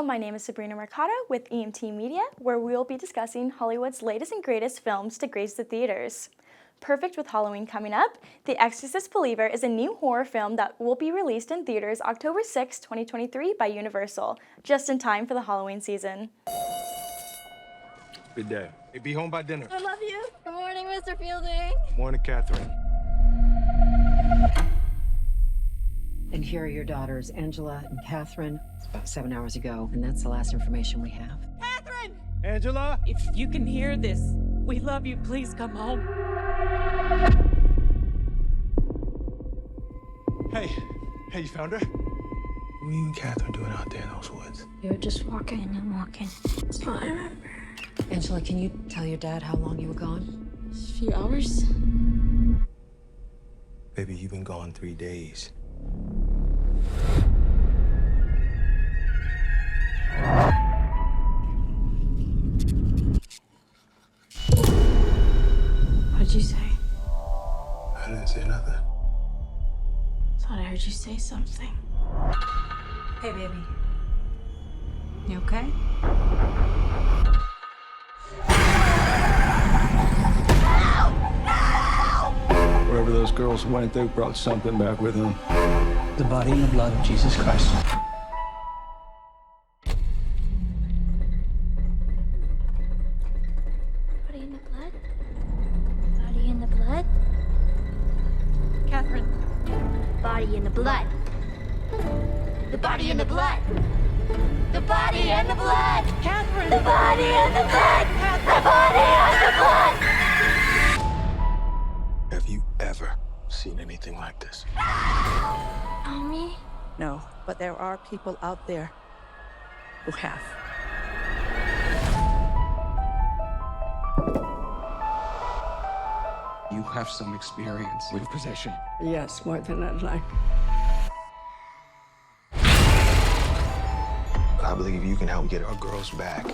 Hello, my name is Sabrina Mercado with EMT Media, where we will be discussing Hollywood's latest and greatest films to grace the theaters. Perfect with Halloween coming up, The Exorcist Believer is a new horror film that will be released in theaters October 6, 2023 by Universal, just in time for the Halloween season. Good day. Hey, be home by dinner. I love you. Good morning, Mr. Fielding. Morning, Katherine. And here are your daughters, Angela and Katherine. It's about 7 hours ago, and that's the last information we have. Katherine! Angela? If you can hear this, we love you. Please come home. Hey, you found her? What are you and Katherine doing out there in those woods? You were just walking and walking. That's all I remember. Angela, can you tell your dad how long you were gone? A few hours. Baby, you've been gone 3 days. What'd you say? I didn't say nothing. Thought I heard you say something. Hey, baby. You okay? Wherever those girls went, they brought something back with them. The body and the blood of Jesus Christ. Body in the blood? Body in the blood? Katherine. Body in the blood. The body in the blood. The body in the blood. Katherine. The body in the blood. The body in the blood. Have you ever seen anything like this? Mommy? No, but there are people out there who have. You have some experience with possession. Yes, more than I'd like. I believe you can help get our girls back.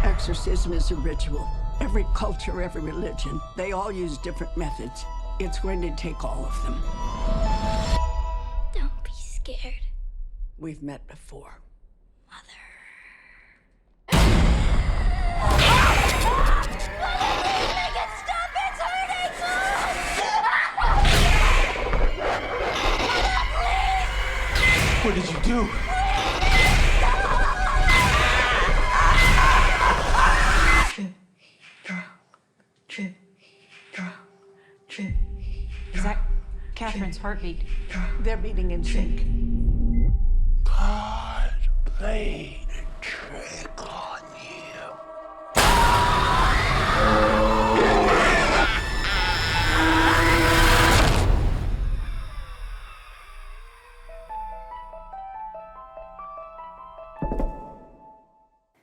Exorcism is a ritual. Every culture, every religion, they all use different methods. It's going to take all of them. Don't be scared, We've met before. Mother. What did you do? Is that Katherine's heartbeat? They're beating in sync. God played a trick on you.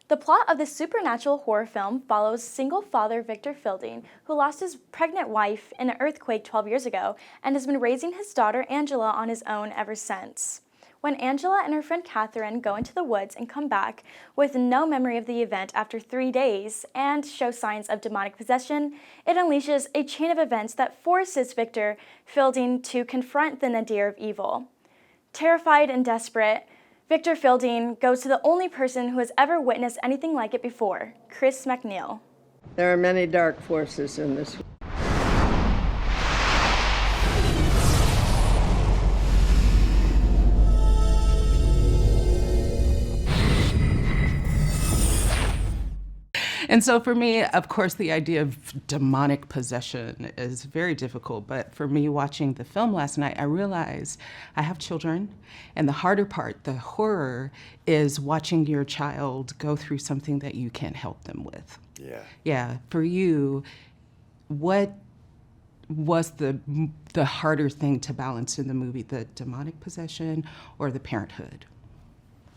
The plot of the supernatural horror film follows single father Victor Fielding, who lost his pregnant wife in an earthquake 12 years ago and has been raising his daughter Angela on his own ever since. When Angela and her friend Katherine go into the woods and come back with no memory of the event after 3 days and show signs of demonic possession, it unleashes a chain of events that forces Victor Fielding to confront the nadir of evil. Terrified and desperate, Victor Fielding goes to the only person who has ever witnessed anything like it before, Chris MacNeil. There are many dark forces in this. And so for me, of course, the idea of demonic possession is very difficult. But for me, watching the film last night, I realized I have children. And the harder part, the horror, is watching your child go through something that you can't help them with. Yeah. Yeah. For you, what was the harder thing to balance in the movie, the demonic possession or the parenthood?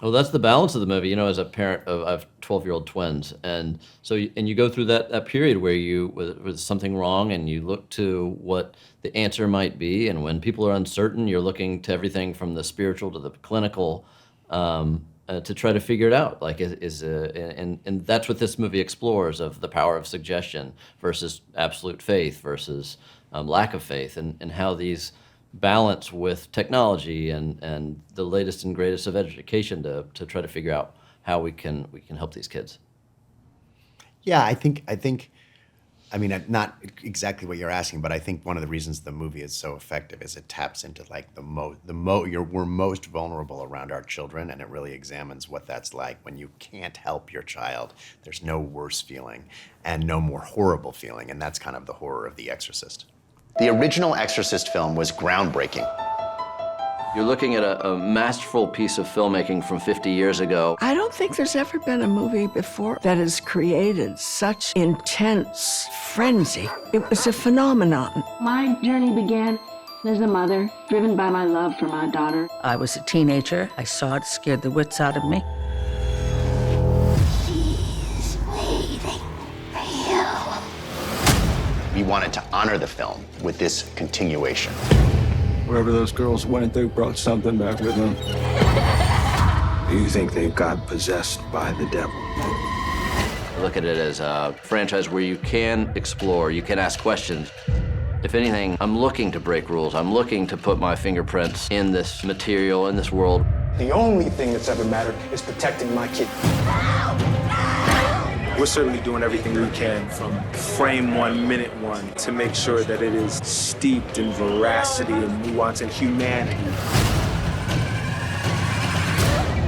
Well, that's the balance of the movie, as a parent of, I have 12-year-old twins. And so, you go through that period where with something wrong and you look to what the answer might be. And when people are uncertain, you're looking to everything from the spiritual to the clinical to try to figure it out. And that's what this movie explores, of the power of suggestion versus absolute faith versus lack of faith, and how these balance with technology and the latest and greatest of education to try to figure out how we can help these kids. Yeah, I mean, not exactly what you're asking, but I think one of the reasons the movie is so effective is it taps into like we're most vulnerable around our children, and it really examines what that's like when you can't help your child. There's no worse feeling and no more horrible feeling, and that's kind of the horror of The Exorcist. The original Exorcist film was groundbreaking. You're looking at a masterful piece of filmmaking from 50 years ago. I don't think there's ever been a movie before that has created such intense frenzy. It was a phenomenon. My journey began as a mother, driven by my love for my daughter. I was a teenager. I saw it, scared the wits out of me. She's waiting for you. We wanted to honor the film with this continuation. Wherever those girls went, they brought something back with them. You think they got possessed by the devil? I look at it as a franchise where you can explore, you can ask questions. If anything, I'm looking to break rules. I'm looking to put my fingerprints in this material, in this world. The only thing that's ever mattered is protecting my kid. We're certainly doing everything we can from frame one, minute one, to make sure that it is steeped in veracity and nuance and humanity.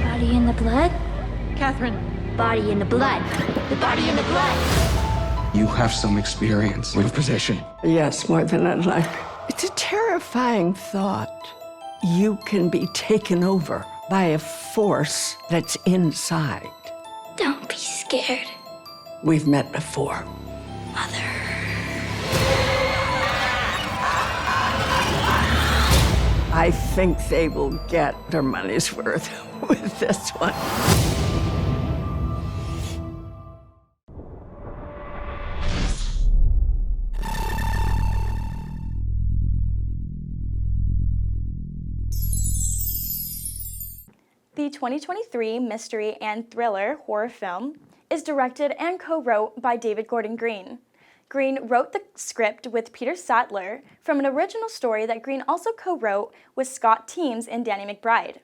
Body in the blood? Katherine. Body in the blood. The body in the blood. You have some experience with possession. Yes, more than I'd like. It's a terrifying thought. You can be taken over by a force that's inside. Don't be scared, We've met before. Mother. I think they will get their money's worth with this one. The 2023 mystery and thriller horror film is directed and co-wrote by David Gordon Green. Green wrote the script with Peter Sattler from an original story that Green also co-wrote with Scott Teems and Danny McBride.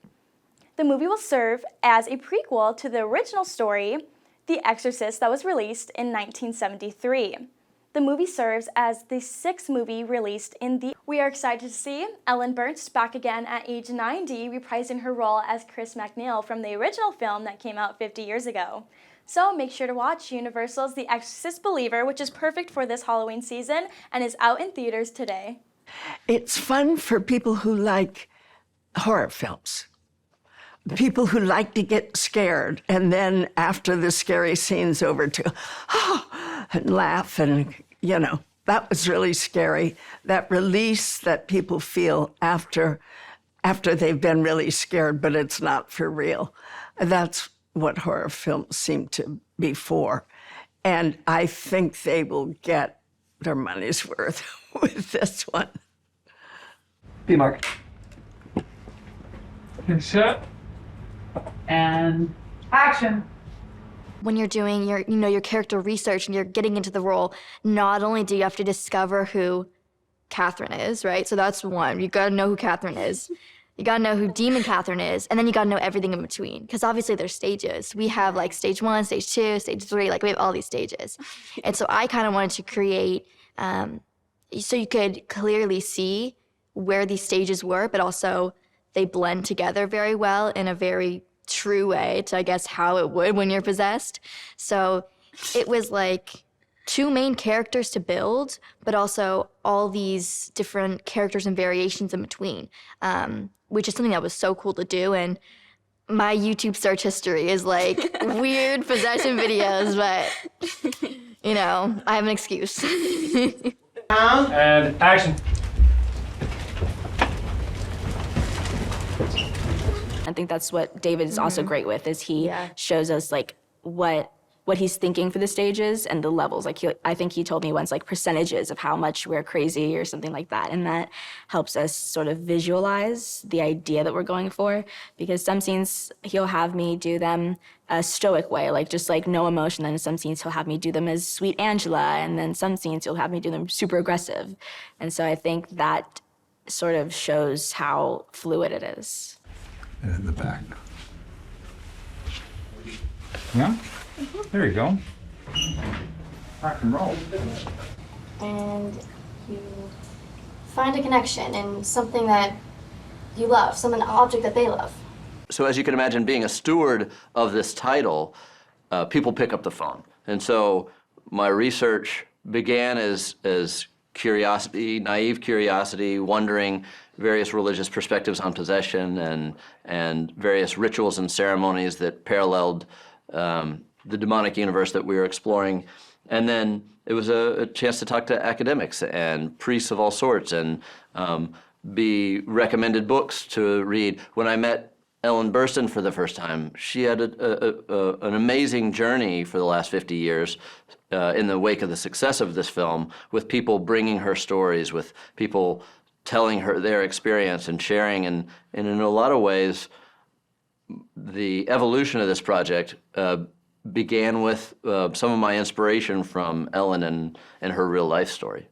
The movie will serve as a prequel to the original story, The Exorcist, that was released in 1973. The movie serves as the sixth movie released in the... We are excited to see Ellen Burst back again at age 90, reprising her role as Chris MacNeil from the original film that came out 50 years ago. So make sure to watch Universal's The Exorcist Believer, which is perfect for this Halloween season and is out in theaters today. It's fun for people who like horror films. People who like to get scared, and then after the scary scene's over to, and laugh, and, you know, that was really scary. That release that people feel after they've been really scared, but it's not for real. That's what horror films seem to be for. And I think they will get their money's worth with this one. B-Mark. Set. And action. When you're doing your character research and you're getting into the role, not only do you have to discover who Katherine is, right? So that's one. You gotta know who Katherine is. You gotta know who Demon Katherine is, and then you gotta know everything in between. Because obviously there's stages. We have like stage 1, stage 2, stage 3, like we have all these stages. And so I kind of wanted to create, so you could clearly see where these stages were, but also they blend together very well in a very true way to, I guess, how it would when you're possessed. So it was like 2 main characters to build, but also all these different characters and variations in between, which is something that was so cool to do. And my YouTube search history is like weird possession videos, but, you know, I have an excuse. And action. I think that's what David is also great with, is he shows us like what he's thinking for the stages and the levels. Like I think he told me once like percentages of how much we're crazy or something like that. And that helps us sort of visualize the idea that we're going for, because some scenes he'll have me do them a stoic way, like just like no emotion. Then some scenes he'll have me do them as sweet Angela. And then some scenes he'll have me do them super aggressive. And so I think that sort of shows how fluid it is. And in the back. Yeah? There you go. Rock and roll. And you find a connection in something that you love, an object that they love. So as you can imagine, being a steward of this title, people pick up the phone. And so my research began as curiosity, naive curiosity, wondering various religious perspectives on possession and various rituals and ceremonies that paralleled the demonic universe that we were exploring. And then it was a chance to talk to academics and priests of all sorts and be recommended books to read. When I met Ellen Burstyn for the first time, she had an amazing journey for the last 50 years in the wake of the success of this film, with people bringing her stories, with people telling her their experience and sharing. And in a lot of ways, the evolution of this project began with some of my inspiration from Ellen and her real life story.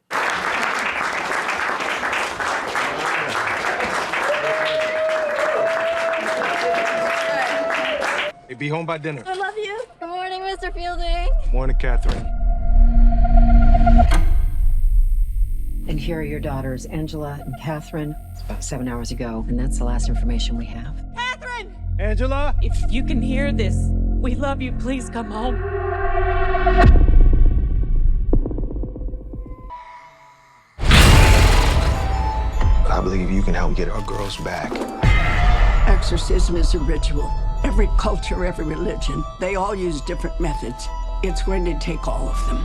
Hey, be home by dinner. I love you. Good morning, Mr. Fielding. Morning, Katherine. And here are your daughters, Angela and Katherine, about 7 hours ago, and that's the last information we have. Katherine! Angela? If you can hear this, we love you. Please come home. I believe you can help get our girls back. Exorcism is a ritual. Every culture, every religion, they all use different methods. It's going to take all of them.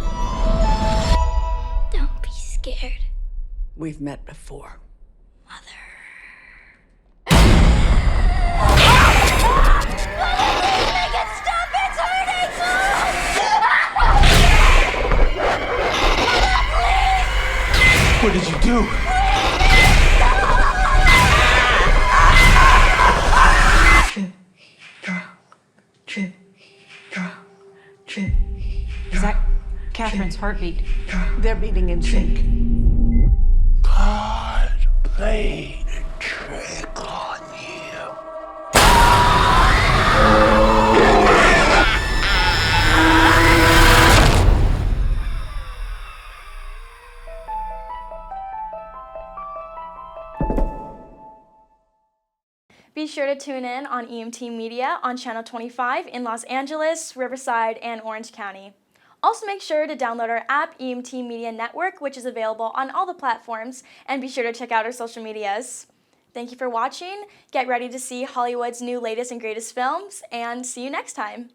Don't be scared. We've met before. What did you do? Is that Catherine's heartbeat? They're beating in sync. God played a trick on you. Be sure to tune in on EMT Media on Channel 25 in Los Angeles, Riverside, and Orange County. Also make sure to download our app, EMT Media Network, which is available on all the platforms, and be sure to check out our social medias. Thank you for watching. Get ready to see Hollywood's new latest and greatest films, and see you next time.